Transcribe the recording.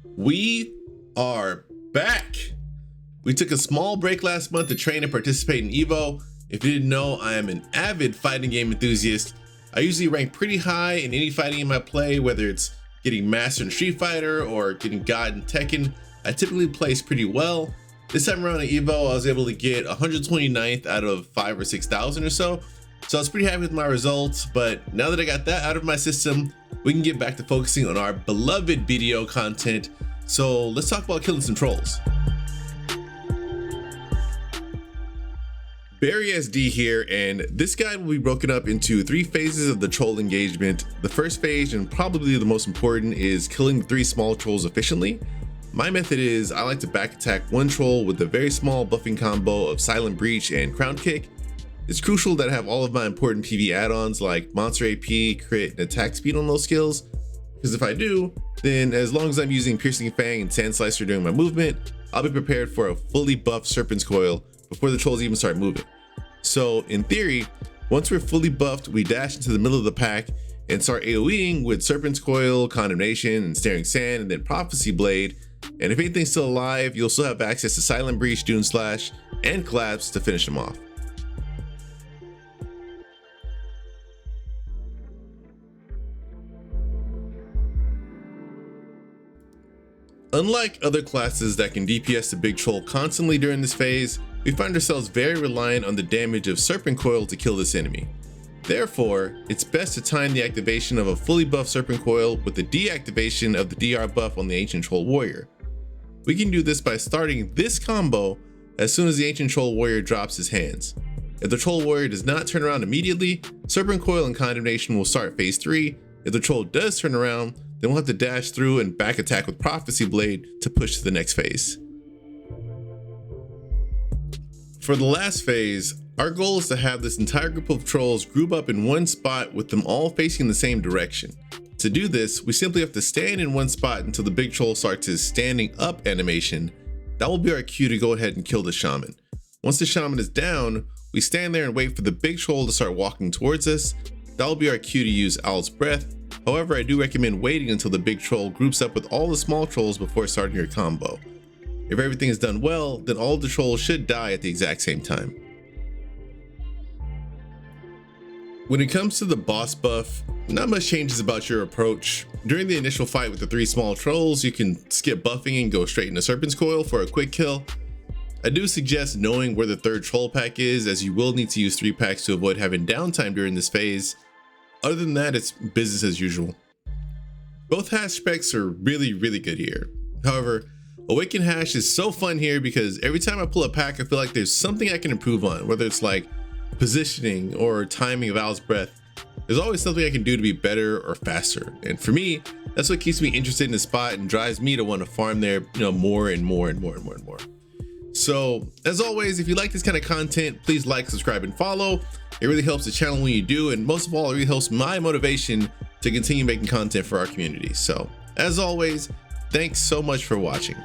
We are back. We took a small break last month to train and participate in Evo. If you didn't know, I am an avid fighting game enthusiast. I usually rank pretty high in any fighting game I play, whether it's getting Master in Street Fighter or getting God in Tekken. I typically place pretty well. This time around at Evo, I was able to get 129th out of 5,000 or 6,000 or so. So I was pretty happy with my results, but now that I got that out of my system, we can get back to focusing on our beloved BDO content. So let's talk about killing some trolls. Barry SD here, and this guide will be broken up into 3 phases of the troll engagement. The first phase, and probably the most important, is killing the 3 small trolls efficiently. My method is I like to back attack one troll with a very small buffing combo of Silent Breach and Crown Kick. It's crucial that I have all of my important PV add-ons like Monster AP, Crit, and Attack Speed on those skills, because if I do, then as long as I'm using Piercing Fang and Sand Slicer during my movement, I'll be prepared for a fully buffed Serpent's Coil before the trolls even start moving. So in theory, once we're fully buffed, we dash into the middle of the pack and start AoEing with Serpent's Coil, Condemnation, and Staring Sand, and then Prophecy Blade. And if anything's still alive, you'll still have access to Silent Breach, Dune Slash, and Collapse to finish them off. Unlike other classes that can DPS the big troll constantly during this phase, we find ourselves very reliant on the damage of Serpent Coil to kill this enemy. Therefore, it's best to time the activation of a fully buffed Serpent Coil with the deactivation of the DR buff on the Ancient Troll Warrior. We can do this by starting this combo as soon as the Ancient Troll Warrior drops his hands. If the Troll Warrior does not turn around immediately, Serpent Coil and Condemnation will start phase 3. If the troll does turn around, then we'll have to dash through and back attack with Prophecy Blade to push to the next phase. For the last phase, our goal is to have this entire group of trolls group up in one spot with them all facing the same direction. To do this, we simply have to stand in one spot until the big troll starts his standing up animation. That will be our cue to go ahead and kill the shaman. Once the shaman is down, we stand there and wait for the big troll to start walking towards us. That will be our cue to use Owl's Breath. However, I do recommend waiting until the big troll groups up with all the small trolls before starting your combo. If everything is done well, then all of the trolls should die at the exact same time. When it comes to the boss buff, not much changes about your approach. During the initial fight with the 3 small trolls, you can skip buffing and go straight into Serpent's Coil for a quick kill. I do suggest knowing where the 3rd troll pack is, as you will need to use 3 packs to avoid having downtime during this phase. Other than that, it's business as usual. Both hash specs are really good here. However, Awaken Hash is so fun here because every time I pull a pack, I feel like there's something I can improve on, whether it's like positioning or timing of Owl's Breath. There's always something I can do to be better or faster. And for me, that's what keeps me interested in the spot and drives me to want to farm there, more and more. So as always, if you like this kind of content, please like, subscribe, and follow. It really helps the channel when you do, and most of all, it really helps my motivation to continue making content for our community. So as always, thanks so much for watching.